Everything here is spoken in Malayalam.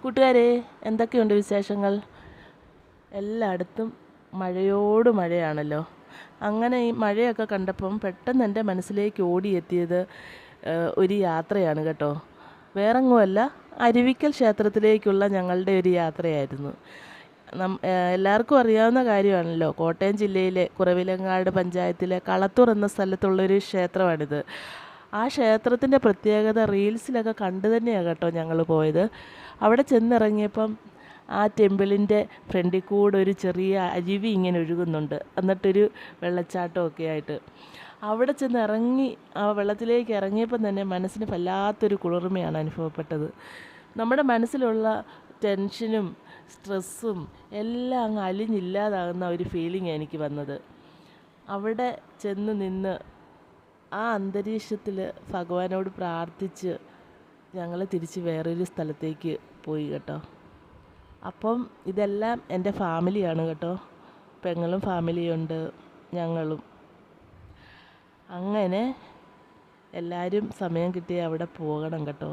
കൂട്ടുകാരെ, എന്തൊക്കെയുണ്ട് വിശേഷങ്ങൾ? എല്ലായിടത്തും മഴയോട് മഴയാണല്ലോ. അങ്ങനെ ഈ മഴയൊക്കെ കണ്ടപ്പം പെട്ടെന്ന് എൻ്റെ മനസ്സിലേക്ക് ഓടിയെത്തിയത് ഒരു യാത്രയാണ് കേട്ടോ. വേറെങ്ങുമല്ല, അരുവിക്കൽ ക്ഷേത്രത്തിലേക്കുള്ള ഞങ്ങളുടെ ഒരു യാത്രയായിരുന്നു. എല്ലാവർക്കും അറിയാവുന്ന കാര്യമാണല്ലോ, കോട്ടയം ജില്ലയിലെ കുറവിലങ്ങാട് പഞ്ചായത്തിലെ കളത്തൂർ എന്ന സ്ഥലത്തുള്ളൊരു ക്ഷേത്രമാണിത്. ആ ക്ഷേത്രത്തിൻ്റെ പ്രത്യേകത റീൽസിലൊക്കെ കണ്ടു തന്നെയാണ് കേട്ടോ ഞങ്ങൾ പോയത്. അവിടെ ചെന്നിറങ്ങിയപ്പം ആ ടെമ്പിളിൻ്റെ ഫ്രണ്ടിൽ കൂടെ ഒരു ചെറിയ അരുവി ഇങ്ങനെ ഒഴുകുന്നുണ്ട്, എന്നിട്ടൊരു വെള്ളച്ചാട്ടമൊക്കെ ആയിട്ട്. അവിടെ ചെന്ന് ഇറങ്ങി ആ വെള്ളത്തിലേക്ക് ഇറങ്ങിയപ്പം തന്നെ മനസ്സിന് വല്ലാത്തൊരു കുളിർമയാണ് അനുഭവപ്പെട്ടത്. നമ്മുടെ മനസ്സിലുള്ള ടെൻഷനും സ്ട്രെസ്സും എല്ലാം അങ്ങ് അലിഞ്ഞില്ലാതാകുന്ന ഒരു ഫീലിംഗാണ് എനിക്ക് വന്നത്. അവിടെ ചെന്ന് നിന്ന് ആ അന്തരീക്ഷത്തിൽ ഭഗവാനോട് പ്രാർത്ഥിച്ച് ഞങ്ങൾ തിരിച്ച് വേറൊരു സ്ഥലത്തേക്ക് പോയി കേട്ടോ. അപ്പം ഇതെല്ലാം എൻ്റെ ഫാമിലിയാണ് കേട്ടോ. പെങ്ങളും ഫാമിലിയുണ്ട്, ഞങ്ങളും. അങ്ങനെ എല്ലാവരും സമയം കിട്ടി അവിടെ പോകണം കേട്ടോ.